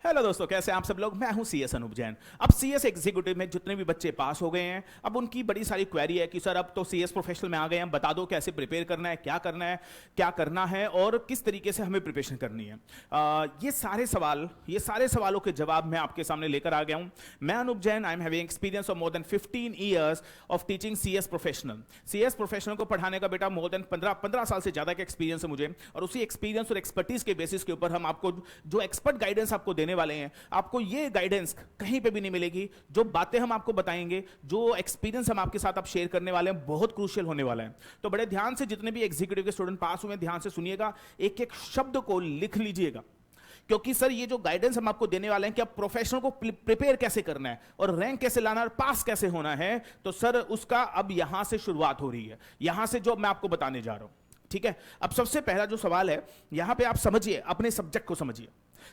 Hello दोस्तों, कैसे हैं आप सब लोग। मैं हूं सीएस अनूप जैन। अब सीएस एग्जीक्यूटिव में जितने भी बच्चे पास हो गए हैं, अब उनकी बड़ी सारी क्वेरी है कि सर अब तो सीएस प्रोफेशनल में आ गए हैं, बता दो कैसे प्रिपेयर करना है, क्या करना है और किस तरीके से हमें प्रिपरेशन करनी है। ये सारे सवालों के जवाब मैं आपके सामने लेकर आ गया हूं। मैं Anoop Jain, I am having experience of more than 15 years of teaching CS professional. CS professional को पढ़ाने का बेटा मोर देन 15 साल से ज्यादा का एक्सपीरियंस है मुझे, और उसी एक्सपीरियंस और एक्सपर्टीज के बेसिस के ऊपर हम आपको जो एक्सपर्ट गाइडेंस आपको देने वाले हैं, आपको ये गाइडेंस कहीं पे भी नहीं मिलेगी। जो बातें हम आपको बताएंगे, जो एक्सपीरियंस हम आपके साथ आप शेयर करने वाले हैं, बहुत क्रूशियल होने वाला है। तो बड़े ध्यान से जितने भी एग्जीक्यूटिव के स्टूडेंट पास हुए, ध्यान से सुनिएगा, एक एक शब्द को लिख लीजिएगा, क्योंकि सर ये जो गाइडेंस हम आपको देने वाले हैं कि आप प्रोफेशनल को प्रिपेयर कैसे करना है और रैंक कैसे लाना है और पास कैसे होना है, तो सर उसका अब यहां से शुरुआत हो रही है, यहां से जो मैं आपको बताने जा रहा हूं। ठीक है, अब सबसे पहला जो सवाल है यहां पे आप समझिए, अपने सब्जेक्ट को समझिए।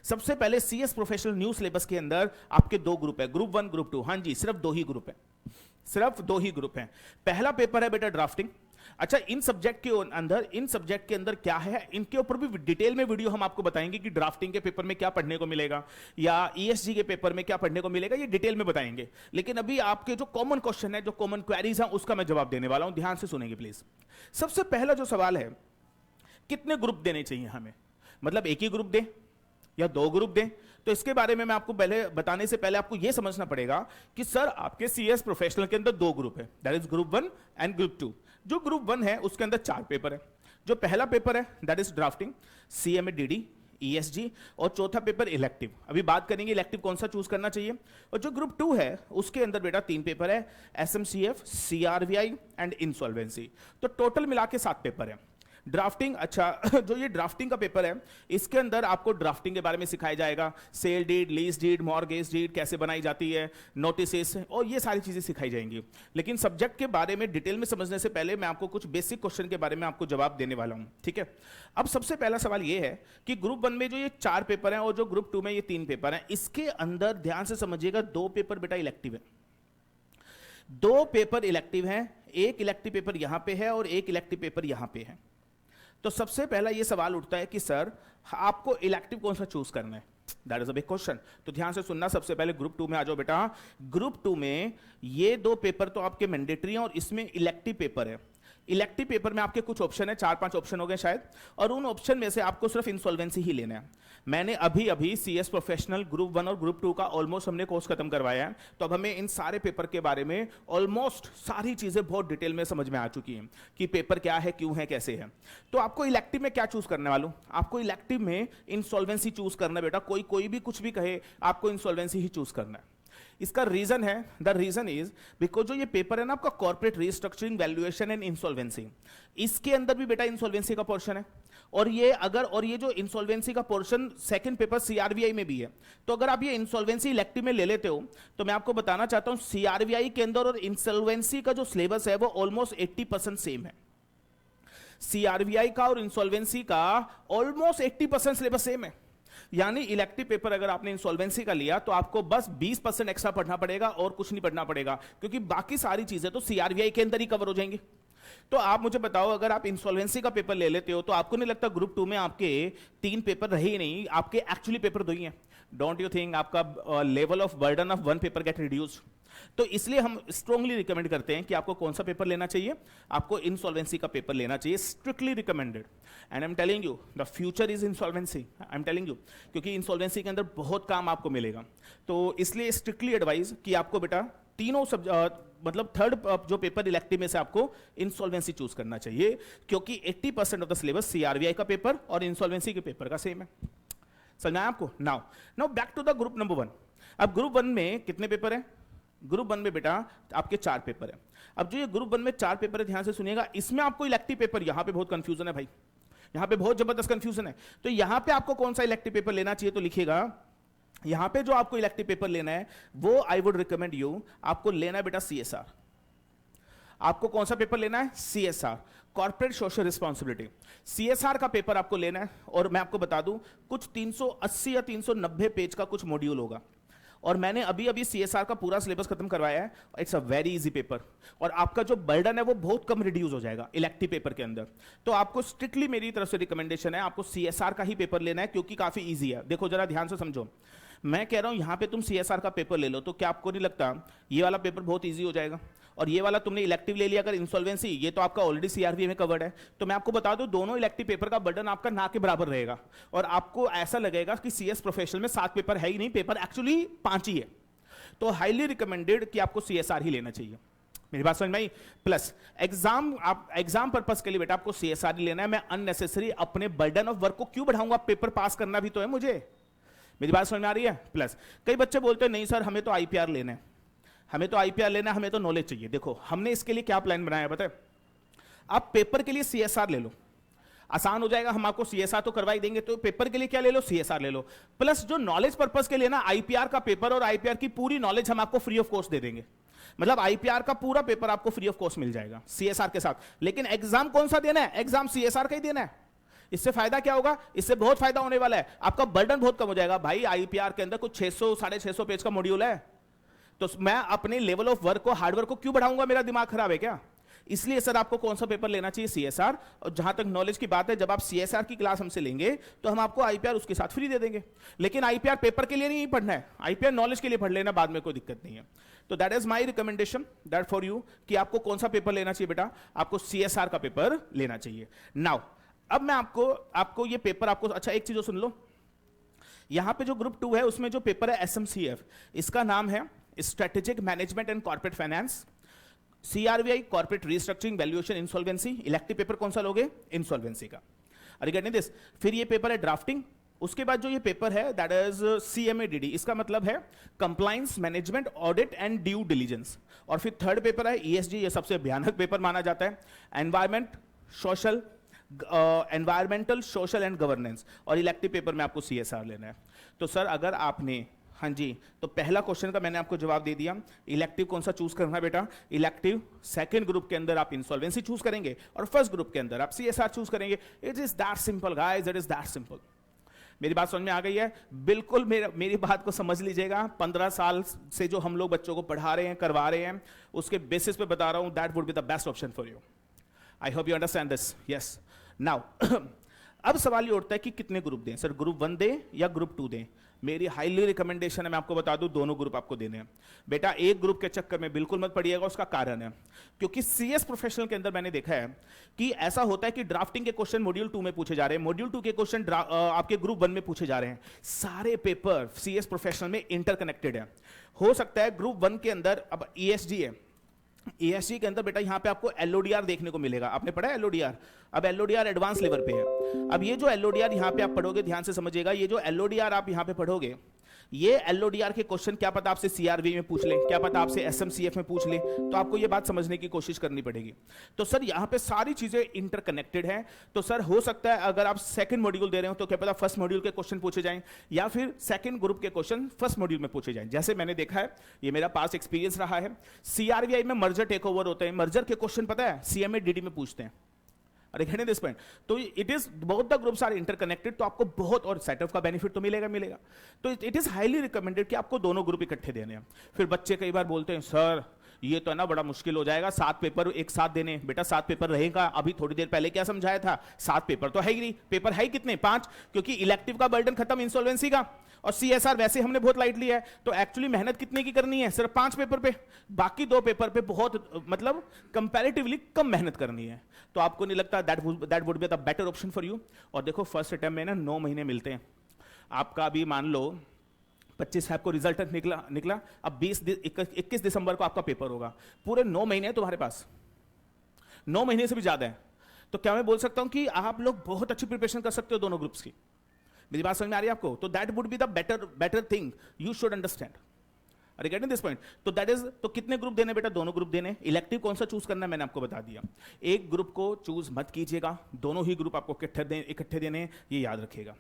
सबसे पहले सीएस प्रोफेशनल न्यू सिलेबस के अंदर आपके दो ग्रुप है, ग्रुप 1 ग्रुप 2। हां जी, सिर्फ दो ही ग्रुप हैं। पहला पेपर है बेटा ड्राफ्टिंग। अच्छा, इन सब्जेक्ट के अंदर क्या है, इनके ऊपर भी डिटेल में वीडियो हम आपको बताएंगे कि ड्राफ्टिंग के पेपर में क्या पढ़ने को मिलेगा या ईएसजी के पेपर में क्या पढ़ने को मिलेगा, ये डिटेल में बताएंगे। लेकिन अभी आपके जो कॉमन क्वेश्चन है, जो कॉमन क्वेरीज हैं, उसका मैं जवाब देने वाला हूं। ध्यान से सुनेंगे प्लीज। सबसे पहला जो सवाल है, कितने ग्रुप देने चाहिए हमें, मतलब एक ही ग्रुप दे या दो ग्रुप दें। तो इसके बारे में मैं आपको पहले बताने से पहले आपको यह समझना पड़ेगा कि सर आपके सीएस प्रोफेशनल के अंदर दो ग्रुप है, that is group 1 and group 2। जो ग्रुप 1 है उसके अंदर 4 पेपर है। जो पहला पेपर है that is drafting, CMA DD, ESG, और चौथा पेपर इलेक्टिव। अभी बात करेंगे इलेक्टिव कौन सा चूज करना चाहिए। और जो ग्रुप 2 है उसके अंदर बेटा 3 पेपर है, एसएमसीएफ, सीआरवीआई एंड इंसॉल्वेंसी। तो टोटल मिला के 7 पेपर है। ड्राफ्टिंग, अच्छा जो ये ड्राफ्टिंग का पेपर है, इसके अंदर आपको ड्राफ्टिंग के बारे में सिखाया जाएगा, sale deed, lease deed, mortgage deed कैसे बनाई जाती है, नोटिस, और ये सारी चीजें सिखाई जाएंगी। लेकिन सब्जेक्ट के बारे में डिटेल में समझने से पहले मैं आपको कुछ बेसिक क्वेश्चन के बारे में आपको जवाब देने वाला हूं। ठीक है, अब सबसे पहला सवाल ये है कि ग्रुप 1 में जो ये 4 पेपर हैं और जो ग्रुप 2 में ये 3 पेपर हैं, इसके अंदर ध्यान से समझिएगा 2 पेपर बेटा इलेक्टिव है। 2 पेपर इलेक्टिव हैं, एक इलेक्टिव पेपर यहां पे है और एक इलेक्टिव पेपर यहां पे है। तो सबसे पहला यह सवाल उठता है कि सर आपको इलेक्टिव कौन सा चूज करना है, that is a big question. तो ध्यान से सुनना, सबसे पहले ग्रुप 2 में आ जाओ बेटा। ग्रुप 2 में ये 2 पेपर तो आपके मैंडेटरी हैं और इसमें इलेक्टिव पेपर है। इलेक्टिव पेपर में आपके कुछ ऑप्शन है, 4-5 ऑप्शन हो गए शायद, और उन ऑप्शन में से आपको सिर्फ इंसॉल्वेंसी ही लेना है। मैंने अभी सीएस प्रोफेशनल ग्रुप 1 और ग्रुप 2 का ऑलमोस्ट हमने कोर्स खत्म करवाया है, तो अब हमें इन सारे पेपर के बारे में ऑलमोस्ट सारी चीजें बहुत डिटेल में समझ में आ चुकी हैं कि पेपर क्या है, क्यों है, कैसे है। तो आपको इलेक्टिव में क्या चूज करने वालों, आपको इलेक्टिव में इंसॉल्वेंसी चूज करना है बेटा। कोई भी कुछ भी कहे, आपको इंसॉल्वेंसी ही चूज करना है। इसका रीजन है, द रीजन इज बिकॉज जो ये पेपर है ना आपका corporate restructuring, valuation and insolvency, इसके अंदर भी बेटा इंसॉल्वेंसी का पोर्शन है। और ये जो इंसॉल्वेंसी का पोर्शन सेकंड पेपर सीआरवीआई में भी है। तो अगर आप ये इंसॉल्वेंसी इलेक्टिव में ले लेते हो, तो मैं आपको बताना चाहता हूं सीआरवीआई के अंदर और इंसॉल्वेंसी का जो सिलेबस है वो ऑलमोस्ट 80% सेम है। सीआरवीआई का और इंसॉल्वेंसी का ऑलमोस्ट 80% सिलेबस सेम है। यानी इलेक्टिव पेपर अगर आपने इंसॉल्वेंसी का लिया तो आपको बस 20% एक्स्ट्रा पढ़ना पड़ेगा और कुछ नहीं पढ़ना पड़ेगा, क्योंकि बाकी सारी चीजें तो सीआरवीआई के अंदर ही कवर हो जाएंगी। तो आप मुझे बताओ, अगर आप इंसॉल्वेंसी का पेपर ले लेते हो तो आपको नहीं लगता ग्रुप 2 में आपके 3 पेपर रहे ही नहीं, आपके एक्चुअली पेपर 2 ही हैं। डोंट यू थिंक आपका level of burden of 1 paper gate reduced? तो इसलिए हम स्ट्रांगली रिकमेंड करते हैं कि आपको कौन सा पेपर लेना चाहिए, आपको इंसॉल्वेंसी का पेपर लेना चाहिए, strictly recommended. And I am telling you the future is insolvency, I am telling you, क्योंकि इंसॉल्वेंसी के अंदर बहुत काम आपको मिलेगा। तो इसलिए स्ट्रिक्टली एडवाइज कि आपको बेटा तीनों मतलब थर्ड जो पेपर इलेक्टिव में से आपको इंसॉल्वेंसी चूज करना चाहिए, क्योंकि 80% ऑफ द सिलेबस सीआरवीआई का पेपर और इंसॉल्वेंसी के पेपर का सेम है। समझ आया आपको? Now back to the group number 1। अब ग्रुप 1 में कितने पेपर है? ग्रुप 1 में बेटा आपके 4 पेपर है। अब जो ये ग्रुप 1 में 4 पेपर है, ध्यान से सुनिएगा, इसमें आपको इलेक्टिव पेपर, यहां पे बहुत कंफ्यूजन है भाई, यहां पे बहुत जबरदस्त कंफ्यूजन है। तो यहां पे आपको कौन सा इलेक्टिव पेपर लेना चाहिए, तो लिखिएगा यहां पे जो आपको इलेक्टिव पेपर लेना है वो आई वुड रिकमेंड यू, आपको लेना है बेटा सीएसआर। आपको कौन सा पेपर लेना है? CSR, corporate social responsibility. CSR का पेपर आपको लेना है, और मैं आपको बता दूं कुछ 380 या 390 पेज का कुछ मॉड्यूल होगा, और मैंने अभी सीएसआर का पूरा सिलेबस खत्म करवाया है। It's a very easy paper, और आपका जो बर्डन है वो बहुत कम रिड्यूस हो जाएगा इलेक्टिव पेपर के अंदर। तो आपको स्ट्रिक्टली मेरी तरफ से रिकमेंडेशन है, आपको सीएसआर का ही पेपर लेना है, क्योंकि काफी इजी है। देखो जरा ध्यान से समझो, मैं कह रहा हूं यहां पे तुम सीएसआर का पेपर ले लो, तो क्या आपको नहीं लगता ये वाला पेपर बहुत इजी हो जाएगा? और ये वाला तुमने इलेक्टिव ले लिया अगर इंसॉल्वेंसी, ये तो आपका ऑलरेडी सीआरबी में कवर्ड है। तो मैं आपको बता दूं दोनों इलेक्टिव पेपर का बर्डन आपका ना के बराबर रहेगा, और आपको ऐसा लगेगा कि सीएस प्रोफेशनल में 7 पेपर है ही नहीं, पेपर एक्चुअली 5 ही है। तो हाईली रिकमेंडेड कि आपको सीएसआर ही लेना चाहिए। मेरी बात समझ में आई? प्लस एग्जाम पर्पस के लिए बेटा आपको सीएसआर ही लेना है। मैं अननेसेसरी अपने बर्डन ऑफ वर्क को क्यों बढ़ाऊंगा? पेपर पास करना भी तो है मुझे। मेरी बात समझ में आ रही है? प्लस कई बच्चे बोलते हैं नहीं सर हमें तो आईपीआर लेना है, हमें तो आईपीआर लेना है, हमें तो नॉलेज चाहिए। देखो हमने इसके लिए क्या प्लान बनाया पता है? आप पेपर के लिए सीएसआर ले लो, आसान हो जाएगा, हम आपको सीएसआर तो करवा ही देंगे, तो पेपर के लिए क्या ले लो? सीएसआर ले लो। प्लस जो नॉलेज पर्पस के लिए ना आईपीआर का पेपर और आईपीआर की पूरी नॉलेज हम आपको फ्री ऑफ कॉस्ट दे देंगे। मतलब आईपीआर का पूरा पेपर आपको फ्री ऑफ कॉस्ट मिल जाएगा सीएसआर के साथ। लेकिन एग्जाम कौन सा देना है? एग्जाम सीएसआर का ही देना है। इससे फायदा क्या होगा? इससे बहुत फायदा होने वाला है, आपका बर्डन बहुत कम हो जाएगा। भाई आईपीआर के अंदर कुछ 600 650 पेज का मॉड्यूल है, तो मैं अपने लेवल ऑफ वर्क को, हार्ड वर्क को क्यों बढ़ाऊंगा? मेरा दिमाग खराब है क्या? इसलिए सर आपको कौन सा पेपर लेना चाहिए? सीएसआर। और जहां तक नॉलेज की बात है, जब आप सीएसआर की क्लास हमसे लेंगे तो हम आपको आईपीआर उसके साथ फ्री दे देंगे। लेकिन आईपीआर पेपर के लिए नहीं पढ़ना है, आईपीआर नॉलेज के लिए पढ़ लेना, बाद में कोई दिक्कत नहीं है। तो that is my recommendation that for you कि आपको कौन सा पेपर लेना चाहिए बेटा? आपको सीएसआर का पेपर लेना चाहिए। नाउ अब मैं आपको ये पेपर आपको, अच्छा एक चीज सुन लो, यहां पे जो ग्रुप 2 है उसमें जो पेपर है एसएमसीएफ, इसका नाम है strategic management and corporate finance, CRVI corporate restructuring valuation insolvency. Elective paper कौन सा लोगे? इंसॉल्वेंसी का। Are you getting this? फिर ये पेपर है ड्राफ्टिंग। उसके बाद जो ये पेपर है दैट इज सीएमएडीडी, इसका मतलब है compliance management audit and due diligence. और फिर थर्ड पेपर है ईएसजी, ये सबसे भयानक पेपर माना जाता है, एनवायरमेंटल सोशल एंड गवर्नेंस। और इलेक्टिव पेपर में आपको सीएसआर लेना है। तो सर अगर आपने, हाँ जी, तो पहला क्वेश्चन का मैंने आपको जवाब दे दिया। इलेक्टिव कौन सा चूज करना है बेटा? इलेक्टिव सेकंड ग्रुप के अंदर आप इंसॉल्वेंसी चूज करेंगे और फर्स्ट ग्रुप के अंदर आप सीएसआर चूज करेंगे। It is that simple guys, it is that simple. मेरी बात समझ में आ गई है? बिल्कुल मेरी बात को समझ लीजिएगा। 15 साल से जो हम लोग बच्चों को पढ़ा रहे हैं, करवा रहे हैं, उसके बेसिस पे बता रहा हूं, that would be the best option for you. I hope you understand this. Yes now अब सवाल ये उठता है कि कितने ग्रुप दें सर? ग्रुप 1 दें या ग्रुप 2 दें? मेरी हाईली रिकमेंडेशन है, मैं आपको बता दूं, दोनों ग्रुप आपको देने हैं। बेटा एक ग्रुप के चक्कर में बिल्कुल मत पड़िएगा। उसका कारण है क्योंकि सीएस प्रोफेशनल के अंदर मैंने देखा है कि ऐसा होता है कि ड्राफ्टिंग के क्वेश्चन मॉड्यूल 2 में पूछे जा रहे हैं, मॉड्यूल 2 के क्वेश्चन आपके ग्रुप 1 में पूछे जा रहे हैं। सारे पेपर सीएस प्रोफेशनल में इंटरकनेक्टेड है। हो सकता है ग्रुप 1 के अंदर, अब ईएसजी है, ईएसजी के अंदर बेटा यहां पे आपको एलओडीआर देखने को मिलेगा। आपने पढ़ा है एलओडीआर? अब एलओडीआर एडवांस लेवल पे है। अब ये जो एलओडीआर यहां पे आप पढ़ोगे, ध्यान से समझिएगा, ये जो एलओडीआर आप यहां पे पढ़ोगे, ये एलओडीआर के क्वेश्चन क्या पता आपसे सीआरबी में पूछ ले, क्या पता आपसे एसएमसीएफ में पूछ ले, तो आपको ये बात समझने की कोशिश करनी पड़ेगी। तो सर यहां पे सारी चीजें इंटरकनेक्टेड हैं। तो सर हो सकता है अगर आप सेकंड मॉड्यूल दे रहे हो तो क्या पता फर्स्ट मॉड्यूल के क्वेश्चन पूछे जाएं, या फिर सेकंड ग्रुप के क्वेश्चन फर्स्ट मॉड्यूल में पूछे जाएं। जैसे मैंने देखा है, ये मेरा पास एक्सपीरियंस रहा है, सीआरबीआई में मर्जर टेक ओवर होते हैं, मर्जर के क्वेश्चन पता है सीएमएडीडी में पूछते हैं। Are getting this point? तो it is both the groups are interconnected, तो आपको बहुत, और सेटअप का बेनिफिट तो मिलेगा। तो इट इज हाईली रिकमेंडेड कि आपको दोनों ग्रुप इकट्ठे देने हैं। फिर बच्चे कई बार बोलते हैं सर ये तो है ना बड़ा मुश्किल हो जाएगा, 7 पेपर एक साथ देने। बेटा 7 पेपर रहेगा, अभी थोड़ी देर पहले क्या समझाया था, 7 पेपर तो है ही नहीं। पेपर है ही कितने? 5, क्योंकि इलेक्टिव का बर्डन खत्म इंसॉल्वेंसी का, और सीएसआर वैसे हमने बहुत लाइट लिया है। तो एक्चुअली मेहनत कितने की करनी है? सिर्फ 5 पेपर पे, बाकी 2 पेपर पे बहुत, मतलब कंपैरेटिवली कम मेहनत करनी है। तो आपको नहीं लगता that would be the better option for you? और देखो फर्स्ट अटेम्प्ट में ना 9 महीने मिलते हैं आपका। अभी मान लो 25 को रिजल्ट निकला, अब 21 दिसंबर को आपका पेपर होगा। पूरे 9 महीने हैं तुम्हारे पास, 9 महीने से भी ज्यादा है। तो क्या मैं बोल सकता हूं कि आप लोग बहुत अच्छी प्रिपरेशन कर सकते हो दोनों ग्रुप्स की? मेरी बात समझ में आ रही है आपको? तो that would be the better thing you should understand. Are you getting this point? तो दैट इज, तो कितने ग्रुप देने बेटा? दोनों ग्रुप देने। इलेक्टिव कौन सा चूज करना है मैंने आपको बता दिया। एक ग्रुप को चूज मत कीजिएगा, दोनों ही ग्रुप आपको इकट्ठे देने, ये याद रखिएगा।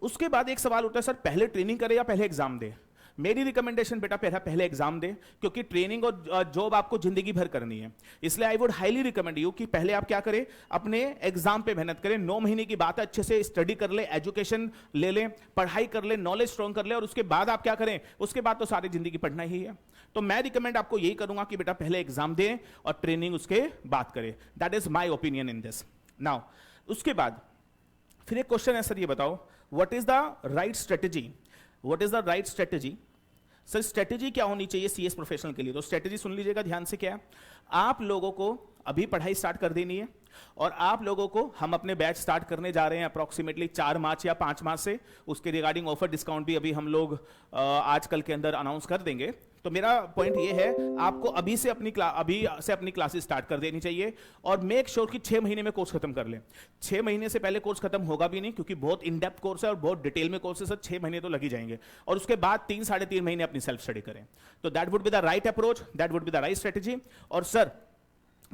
उसके बाद एक सवाल उठता है सर पहले ट्रेनिंग करें या पहले एग्जाम दे? मेरी रिकमेंडेशन बेटा पहले एग्जाम दे, क्योंकि ट्रेनिंग और जॉब आपको जिंदगी भर करनी है। इसलिए I would highly recommend you कि पहले आप क्या करें, अपने एग्जाम पे मेहनत करें। 9 महीने की बात है, अच्छे से स्टडी कर ले, एजुकेशन ले लें, पढ़ाई कर ले, नॉलेज स्ट्रॉन्ग कर ले, और उसके बाद आप क्या करें, उसके बाद तो सारी जिंदगी पढ़ना ही है। तो मैं रिकमेंड आपको यही करूंगा कि बेटा पहले एग्जाम दें और ट्रेनिंग उसके बाद करें। That is my opinion in this. Now उसके बाद फिर एक क्वेश्चन है सर, ये बताओ what is the right strategy what is the right strategy? Sir strategy क्या होनी चाहिए सीएस प्रोफेशनल के लिए? तो स्ट्रेटेजी सुन लीजिएगा ध्यान से, क्या है, आप लोगों को अभी पढ़ाई स्टार्ट कर देनी है और आप लोगों को हम अपने बैच स्टार्ट करने जा रहे हैं अप्रोक्सीमेटली 4 मार्च या 5 मार्च से। उसके रिगार्डिंग ऑफर डिस्काउंट भी अभी हम लोग आजकल के अंदर अनाउंस कर देंगे। तो मेरा पॉइंट ये है, आपको अभी से अपनी क्लासेस स्टार्ट कर देनी चाहिए और मेक श्योर कि 6 महीने में कोर्स खत्म कर लें। 6 महीने से पहले कोर्स खत्म होगा भी नहीं, क्योंकि बहुत इन डेप्थ कोर्स है और बहुत डिटेल में कोर्स है सर। 6 महीने तो लग ही जाएंगे और उसके बाद 3 साढ़े 3 महीने अपनी सेल्फ स्टडी करें। तो that would be the right approach, that would be the right strategy. और सर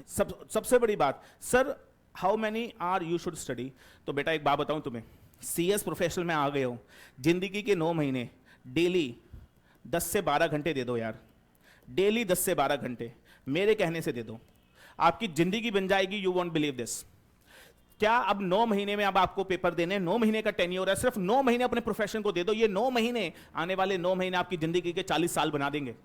सबसे बड़ी बात, sir how many are you should study? तो बेटा एक बात बताऊं तुम्हें, सीएस प्रोफेशनल में आ गए हो, जिंदगी के 9 महीने डेली 10 से 12 घंटे दे दो यार, डेली 10 से 12 घंटे मेरे कहने से दे दो, आपकी जिंदगी बन जाएगी। You won't believe this. क्या अब 9 महीने में अब आपको पेपर देने, 9 महीने का टेन्योर है, सिर्फ 9 महीने अपने प्रोफेशन को दे दो। ये 9 महीने, आने वाले 9 महीने आपकी जिंदगी के 40 साल बना देंगे।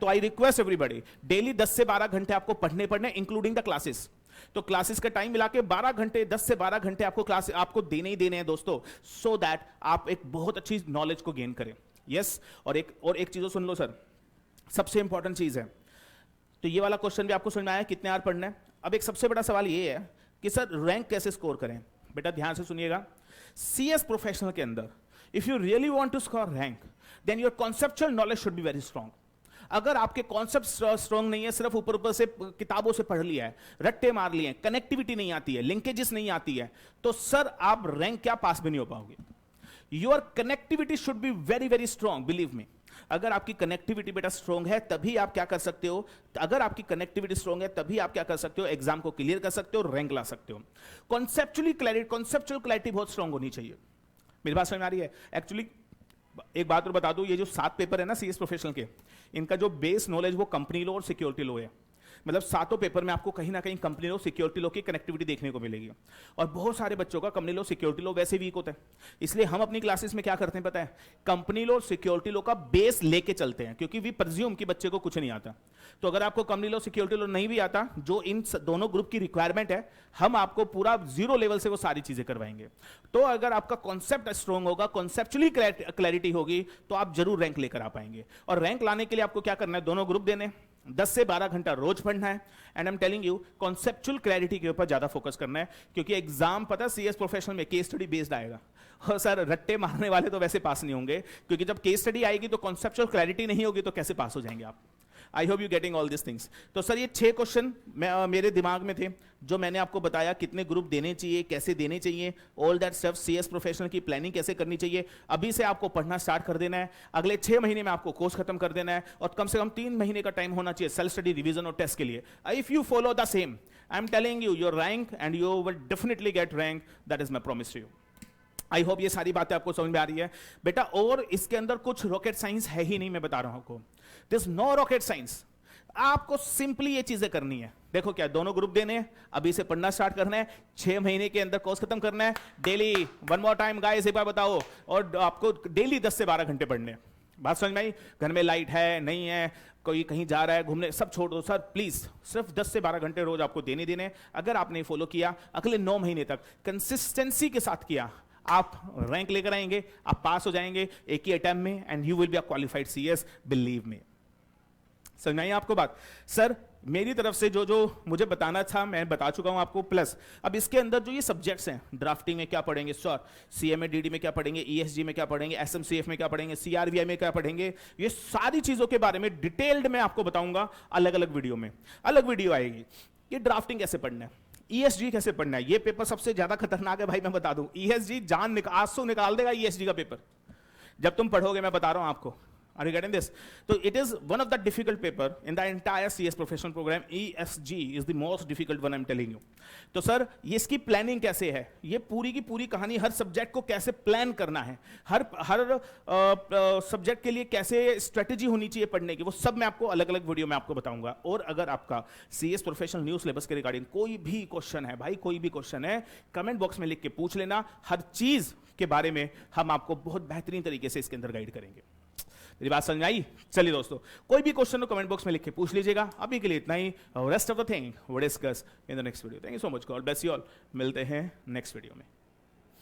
तो आई रिक्वेस्ट एवरीबॉडी, डेली 10 से 12 घंटे आपको पढ़ने इंक्लूडिंग द क्लासेस। तो क्लासेस का टाइम मिला के 12 घंटे, 10 से 12 घंटे आपको देने ही देने हैं दोस्तों, सो दैट आप एक बहुत अच्छी नॉलेज को गेन करें। यस, और एक चीज सुन लो सर, सबसे इंपॉर्टेंट चीज है, तो ये वाला क्वेश्चन भी आपको समझ में आया कितने आवर पढ़ना है। अब एक सबसे बड़ा सवाल ये है कि सर रैंक कैसे स्कोर करें? बेटा ध्यान से सुनिएगा, सीएस प्रोफेशनल के अंदर if you really want to score rank, then your conceptual knowledge should be very strong. अगर आपके कॉन्सेप्ट स्ट्रांग नहीं है, सिर्फ ऊपर से किताबों से पढ़ लिया है, रट्टे मार लिए, कनेक्टिविटी नहीं आती है, लिंकेजेस नहीं आती है, तो सर आप रैंक क्या पास भी नहीं हो पाओगे। Your connectivity should be very very strong, believe me. अगर आपकी कनेक्टिविटी बेटा स्ट्रांग है तभी आप क्या कर सकते हो, अगर आपकी कनेक्टिविटी स्ट्रांग है तभी आप क्या कर सकते हो, एग्जाम को क्लियर कर सकते हो, रैंक ला सकते हो। कॉन्सेप्चुअल क्लैरिटी बहुत स्ट्रांग होनी चाहिए। मेरी बात समझ में आ रही है? एक्चुअली एक बात और बता दूं, ये जो 7 पेपर है ना सीएस प्रोफेशनल के, इनका जो बेस नॉलेज वो कंपनी लॉ और सिक्योरिटी लॉ है। मतलब 7 पेपर में आपको कहीं ना कहीं कंपनी लॉ, सिक्योरिटी लॉ की कनेक्टिविटी देखने को मिलेगी। और बहुत सारे बच्चों का कंपनी लॉ, सिक्योरिटी लॉ वैसे वीक होता है, इसलिए हम अपनी क्लासेस में क्या करते हैं पता है, कंपनी लॉ, सिक्योरिटी लॉ का बेस लेके चलते हैं, क्योंकि वी प्रिज्यूम कि बच्चे को कुछ नहीं आता। तो अगर आपको कंपनी लॉ, सिक्योरिटी लॉ नहीं भी आता, जो इन दोनों ग्रुप की रिक्वायरमेंट है, हम आपको पूरा 0 लेवल से वो सारी चीजें करवाएंगे। तो अगर आपका कॉन्सेप्ट स्ट्रांग होगा, कॉन्सेप्चुअली क्लैरिटी होगी, तो आप जरूर रैंक लेकर आ पाएंगे। और रैंक लाने के लिए आपको क्या करना है, दोनों ग्रुप देने, 10 से 12 घंटा रोज पढ़ना है। And I am telling you, conceptual clarity के ऊपर ज्यादा फोकस करना है, क्योंकि एग्जाम पता है सीएस प्रोफेशनल में केस स्टडी बेस्ड आएगा। और सर रट्टे मारने वाले तो वैसे पास नहीं होंगे, क्योंकि जब केस स्टडी आएगी तो कॉन्सेप्चुअल क्लैरिटी नहीं होगी, तो कैसे पास हो जाएंगे आप? I hope you getting all this things. तो सर ये 6 क्वेश्चन मेरे दिमाग में थे, जो मैंने आपको बताया कितने ग्रुप देने चाहिए, कैसे देने चाहिए, all that stuff, CS professional की प्लानिंग कैसे करनी चाहिए। अभी से आपको पढ़ना स्टार्ट कर देना है, अगले 6 महीने में आपको कोर्स खत्म कर देना है, और कम से कम 3 महीने का टाइम होना चाहिए सेल्फ स्टडी, रिवीजन और टेस्ट के लिए। If you follow the same, I am telling you, your rank and you will definitely get rank, that is my promise to you. I hope ये सारी बातें आपको समझ में आ रही है बेटा। और इसके अंदर कुछ रॉकेट साइंस है ही नहीं, मैं बता रहा हूं आपको, दिस नो रॉकेट साइंस। आपको सिंपली ये चीजें करनी है। देखो क्या, दोनों ग्रुप देने हैं, अभी से पढ़ना स्टार्ट करना है, 6 महीने के अंदर कोर्स खत्म करना है, daily, one more time guys एक बार बताओ, और आपको डेली 10 से 12 घंटे पढ़ने हैं। बात समझ में आई? घर में लाइट है नहीं है, कोई कहीं जा रहा है घूमने, सब छोड़ दो सर प्लीज, सिर्फ 10 से 12 घंटे रोज आपको देने। अगर आपने फॉलो किया, अगले 9 महीने तक कंसिस्टेंसी के साथ किया, आप रैंक लेकर आएंगे, आप पास हो जाएंगे एक ही अटेम्प्ट में, and you will be a qualified CS, believe me. समझ में आई आपको बात? सर मेरी तरफ से जो मुझे बताना था मैं बता चुका हूं आपको। प्लस अब इसके अंदर जो ये सब्जेक्ट्स हैं, ड्राफ्टिंग में क्या पढ़ेंगे सर, सीएमए डीडी में क्या पढ़ेंगे, ईएसजी में क्या पढ़ेंगे, एसएमसीएफ में क्या पढ़ेंगे, सीआरबीआई में क्या पढ़ेंगे, ये सारी चीजों के बारे में डिटेल्ड में आपको बताऊंगा अलग अलग वीडियो में। अलग वीडियो आएगी, ये ड्राफ्टिंग कैसे पढ़ना है, ईएसजी कैसे पढ़ना है। ये पेपर सबसे ज्यादा खतरनाक है भाई, मैं बता दूं, ईएसजी जान आंसू निकाल देगा ईएसजी का पेपर, जब तुम पढ़ोगे, मैं बता रहा हूं आपको। Are you getting this? So it is one of the difficult paper in the entire CS professional program. ESG is the most difficult one, I'm telling you. तो सर ये इसकी प्लानिंग कैसे है, ये पूरी की पूरी कहानी, हर सब्जेक्ट को कैसे प्लान करना है, हर सब्जेक्ट के लिए कैसे स्ट्रेटेजी होनी चाहिए पढ़ने की, वो सब मैं आपको अलग अलग वीडियो में आपको बताऊंगा। और अगर आपका CS प्रोफेशनल न्यू सिलेबस के रिगार्डिंग कोई भी क्वेश्चन है भाई, कोई भी क्वेश्चन है, कमेंट बॉक्स में लिख के पूछ लेना। हर चीज के बारे में हम आपको बहुत बेहतरीन तरीके से इसके अंदर गाइड करेंगे। मेरी बात समझ आई? चलिए दोस्तों, कोई भी क्वेश्चन हो कमेंट बॉक्स में लिख के पूछ लीजिएगा। अभी के लिए इतना ही, रेस्ट ऑफ द थिंग वो discuss in the next video. Thank you so much, God bless you all. मिलते हैं नेक्स्ट वीडियो में।